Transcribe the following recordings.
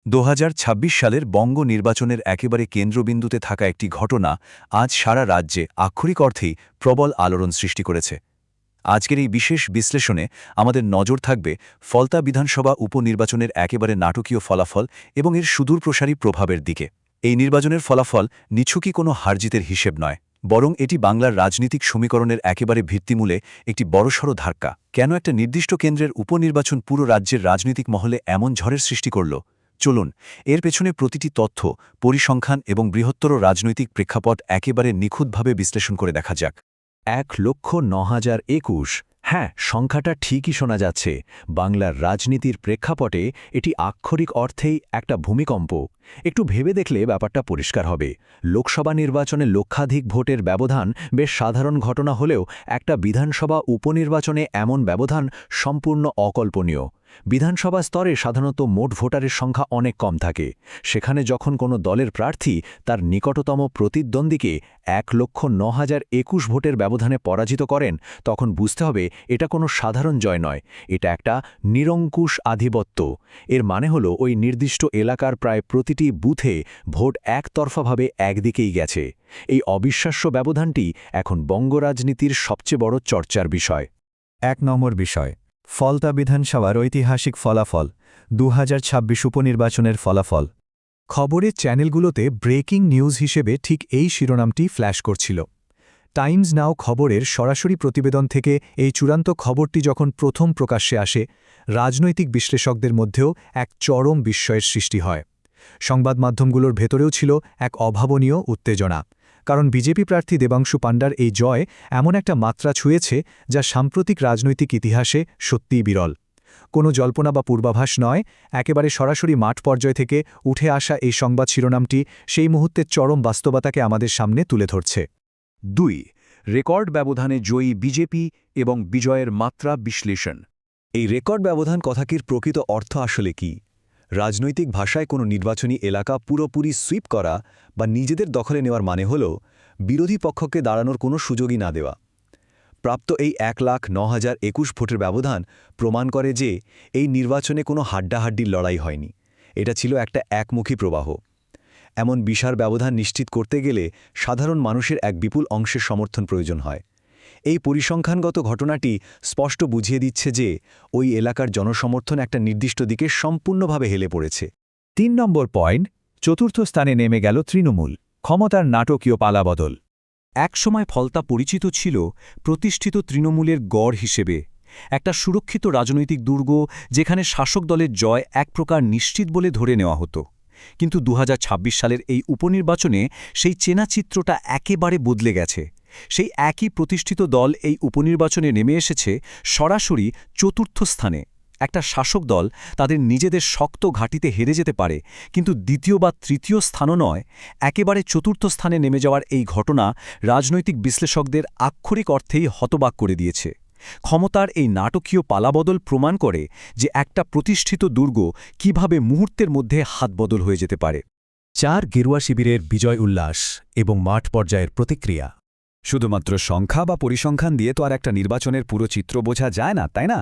২০২৬ সালের বঙ্গ নির্বাচনের একেবারে কেন্দ্রবিন্দুতে থাকা একটি ঘটনা আজ সারা রাজ্যে আক্ষরিক অর্থেই প্রবল আলোড়ন সৃষ্টি করেছে। আজকের এই বিশেষ বিশ্লেষণে আমাদের নজর থাকবে ফলতা বিধানসভা উপনির্বাচনের একেবারে নাটকীয় ফলাফল এবং এর সুদূরপ্রসারী প্রভাবের দিকে। এই নির্বাচনের ফলাফল নিছকই কোনো হারজিতের হিসেব নয়, বরং এটি বাংলার রাজনীতিক সমীকরণের একেবারে ভিত্তিমূলে একটি বড়সড় ধাক্কা। কেন একটা নির্দিষ্ট কেন্দ্রের উপনির্বাচন পুরো রাজ্যের রাজনীতিক মহলে এমন ঝড়ের সৃষ্টি করল? চলুন এর পেছনে প্রতিটি তথ্য, পরিসংখ্যান এবং বৃহত্তর রাজনৈতিক প্রেক্ষাপট একেবারে নিখুঁতভাবে বিশ্লেষণ করে দেখা যাক। ১,০৯,০২১। হ্যাঁ, সংখ্যাটা ঠিকই শোনা যাচ্ছে। বাংলার রাজনীতির প্রেক্ষাপটে এটি আক্ষরিক অর্থেই একটা ভূমিকম্প। একটু ভেবে দেখলে ব্যাপারটা পরিষ্কার হবে। লোকসভা নির্বাচনে লক্ষাধিক ভোটের ব্যবধান বেশ সাধারণ ঘটনা হলেও একটা বিধানসভা উপনির্বাচনে এমন ব্যবধান সম্পূর্ণ অকল্পনীয়। বিধানসভা স্তরে সাধারণত মোট ভোটারের সংখ্যা অনেক কম থাকে। সেখানে যখন কোনো দলের প্রার্থী তার নিকটতম প্রতিদ্বন্দ্বীকে ১,০৯,০২১ ভোটের ব্যবধানে পরাজিত করেন, তখন বুঝতে হবে এটা কোনো সাধারণ জয় নয়, এটা একটা নিরঙ্কুশ আধিপত্য। এর মানে হলো ওই নির্দিষ্ট এলাকার প্রায় প্রতিটি বুথে ভোট একতরফাভাবে একদিকেই গেছে। এই অবিশ্বাস্য ব্যবধানটি এখন বঙ্গ রাজনীতির সবচেয়ে বড় চর্চার বিষয়। ১ নম্বর বিষয়, ফলতা বিধানসভার ঐতিহাসিক ফলাফল, ২০২৬ উপনির্বাচনের ফলাফল। খবরের চ্যানেলগুলোতে ব্রেকিং নিউজ হিসেবে ঠিক এই শিরোনামটি ফ্ল্যাশ করছিল। টাইমস নাও খবরের সরাসরি প্রতিবেদন থেকে এই চূড়ান্ত খবরটি যখন প্রথম প্রকাশ্যে আসে, রাজনৈতিক বিশ্লেষকদের মধ্যেও এক চরম বিস্ময়ের সৃষ্টি হয়। সংবাদ মাধ্যমগুলোর ভেতরেও ছিল এক অভাবনীয় উত্তেজনা, কারণ বিজেপি প্রার্থী দেবাংশু পাণ্ডার এই জয় এমন একটা মাত্রা ছুঁয়েছে যা সাম্প্রতিক রাজনৈতিক ইতিহাসে সত্যিই বিরল। কোনো জল্পনা বা পূর্বাভাস নয়, একেবারে সরাসরি মাঠ পর্যায় থেকে উঠে আসা এই সংবাদ শিরোনামটি সেই মুহূর্তের চরম বাস্তবতাকে আমাদের সামনে তুলে ধরছে। ২. রেকর্ড ব্যবধানে জয়ী বিজেপি এবং বিজয়ের মাত্রা বিশ্লেষণ। এই রেকর্ড ব্যবধান কথাটির প্রকৃত অর্থ আসলে কি? রাজনৈতিক ভাষায় কোনো নির্বাচনী এলাকা পুরোপুরি সুইপ করা বা নিজেদের দখলে নেওয়ার মানে হল বিরোধী পক্ষকে দাঁড়ানোর কোনো সুযোগই না দেওয়া। প্রাপ্ত এই ১,০৯,০২১ ভোটের ব্যবধান প্রমাণ করে যে এই নির্বাচনে কোনো হাড্ডাহাড্ডির লড়াই হয়নি, এটা ছিল একটা একমুখী প্রবাহ। এমন বিশাল ব্যবধান নিশ্চিত করতে গেলে সাধারণ মানুষের এক বিপুল অংশের সমর্থন প্রয়োজন হয়। এই পরিসংখ্যানগত ঘটনাটি স্পষ্ট বুঝিয়ে দিচ্ছে যে ওই এলাকার জনসমর্থন একটা নির্দিষ্ট দিকে সম্পূর্ণভাবে হেলে পড়েছে। ৩ নম্বর পয়েন্ট, চতুর্থ স্থানে নেমে গেল তৃণমূল, ক্ষমতার নাটকীয় পালাবদল। একসময় ফলতা পরিচিত ছিল প্রতিষ্ঠিত তৃণমূলের গড় হিসেবে, একটা সুরক্ষিত রাজনৈতিক দুর্গ যেখানে শাসক দলের জয় এক প্রকার নিশ্চিত বলে ধরে নেওয়া হতো। কিন্তু ২০২৬ সালের এই উপনির্বাচনে সেই চেনা চিত্রটা একেবারে বদলে গেছে। সেই একই প্রতিষ্ঠিত দল এই উপনির্বাচনে নেমে এসেছে সরাসরি চতুর্থ স্থানে। একটা শাসক দল তাদের নিজেদের শক্ত ঘাঁটিতে হেরে যেতে পারে, কিন্তু দ্বিতীয় বা তৃতীয় স্থানও নয়, একেবারে চতুর্থ স্থানে নেমে যাওয়ার এই ঘটনা রাজনৈতিক বিশ্লেষকদের আক্ষরিক অর্থেই হতবাক করে দিয়েছে। ক্ষমতার এই নাটকীয় পালাবদল প্রমাণ করে যে একটা প্রতিষ্ঠিত দুর্গ কিভাবে মুহূর্তের মধ্যে হাতবদল হয়ে যেতে পারে। ৪ গেরুয়া শিবিরের বিজয় উল্লাস এবং মাঠ পর্যায়ের প্রতিক্রিয়া। শুধুমাত্র সংখ্যা বা পরিসংখ্যান দিয়ে তো আর একটা নির্বাচনের পুরো চিত্র বোঝা যায় না, তাই না?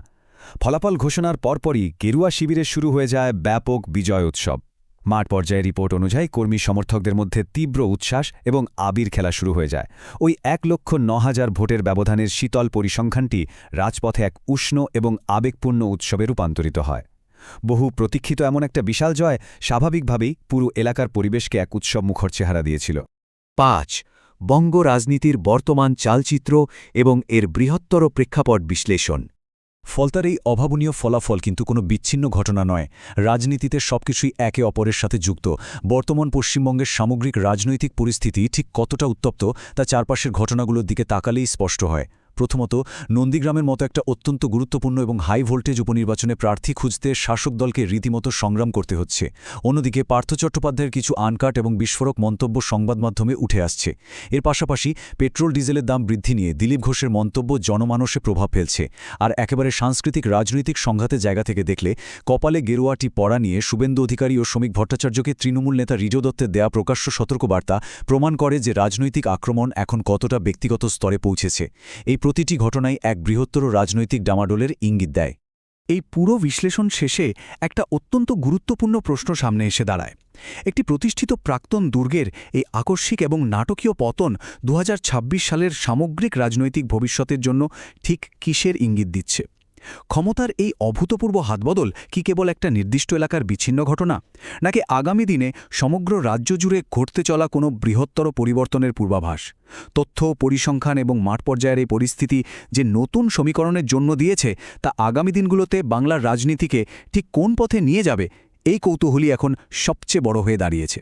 ফলাফল ঘোষণার পরপরই গেরুয়া শিবিরে শুরু হয়ে যায় ব্যাপক বিজয় উৎসব। মাঠ পর্যায়ে রিপোর্ট অনুযায়ী কর্মী সমর্থকদের মধ্যে তীব্র উচ্ছ্বাস এবং আবির খেলা শুরু হয়ে যায়। ওই ১,০৯,০০০ ভোটের ব্যবধানের শীতল পরিসংখ্যানটি রাজপথে এক উষ্ণ এবং আবেগপূর্ণ উৎসবে রূপান্তরিত হয়। বহু প্রতীক্ষিত এমন একটা বিশাল জয় স্বাভাবিকভাবেই পুরো এলাকার পরিবেশকে এক উৎসবমুখর চেহারা দিয়েছিল। ৫. বঙ্গ রাজনীতির বর্তমান চালচিত্র এবং এর বৃহত্তর প্রেক্ষাপট বিশ্লেষণ। ফলতার এই অভাবনীয় ফলাফল কিন্তু কোনো বিচ্ছিন্ন ঘটনা নয়। রাজনীতিতে সবকিছুই একে অপরের সাথে যুক্ত। বর্তমান পশ্চিমবঙ্গের সামগ্রিক রাজনৈতিক পরিস্থিতি ঠিক কতটা উত্তপ্ত তা চারপাশের ঘটনাগুলোর দিকে তাকালেই স্পষ্ট হয়। প্রথমত, নন্দীগ্রামের মতো একটা অত্যন্ত গুরুত্বপূর্ণ এবং হাই ভোল্টেজ উপনির্বাচনে প্রার্থী খুঁজতে শাসক দলকে রীতিমতো সংগ্রাম করতে হচ্ছে। অন্যদিকে পার্থ চট্টোপাধ্যায়ের কিছু আনকাট এবং বিস্ফোরক মন্তব্য সংবাদ মাধ্যমে উঠে আসছে। এর পাশাপাশি পেট্রোল ডিজেলের দাম বৃদ্ধি নিয়ে দিলীপ ঘোষের মন্তব্য জনমানসে প্রভাব ফেলছে। আর একেবারে সাংস্কৃতিক রাজনৈতিক সংঘাতের জায়গা থেকে দেখলে কপালে গেরুয়াটি পরা নিয়ে শুভেন্দু অধিকারী ও শ্রমিক ভট্টাচার্যকে তৃণমূল নেতা রিজো দত্তের দেয়া প্রকাশ্য সতর্কবার্তা প্রমাণ করে যে রাজনৈতিক আক্রমণ এখন কতটা ব্যক্তিগত স্তরে পৌঁছেছে। এই প্রতিটি ঘটনাই এক বৃহত্তর রাজনৈতিক ডামাডোলের ইঙ্গিত দেয়। এই পুরো বিশ্লেষণ শেষে একটা অত্যন্ত গুরুত্বপূর্ণ প্রশ্ন সামনে এসে দাঁড়ায়। একটি প্রতিষ্ঠিত প্রাক্তন দুর্গের এই আকস্মিক এবং নাটকীয় পতন 2026 সালের সামগ্রিক রাজনৈতিক ভবিষ্যতের জন্য ঠিক কিসের ইঙ্গিত দিচ্ছে? ক্ষমতার এই অভূতপূর্ব হাতবদল কি কেবল একটা নির্দিষ্ট এলাকার বিচ্ছিন্ন ঘটনা, নাকি আগামী দিনে সমগ্র রাজ্য জুড়ে ঘটতে চলা কোনো বৃহত্তর পরিবর্তনের পূর্বাভাস? তথ্য, পরিসংখ্যান এবং মাঠ পর্যায়ের এই পরিস্থিতি যে নতুন সমীকরণের জন্য দিয়েছে, তা আগামী দিনগুলোতে বাংলার রাজনীতিকে ঠিক কোন পথে নিয়ে যাবে, এই কৌতূহলই এখন সবচেয়ে বড় হয়ে দাঁড়িয়েছে।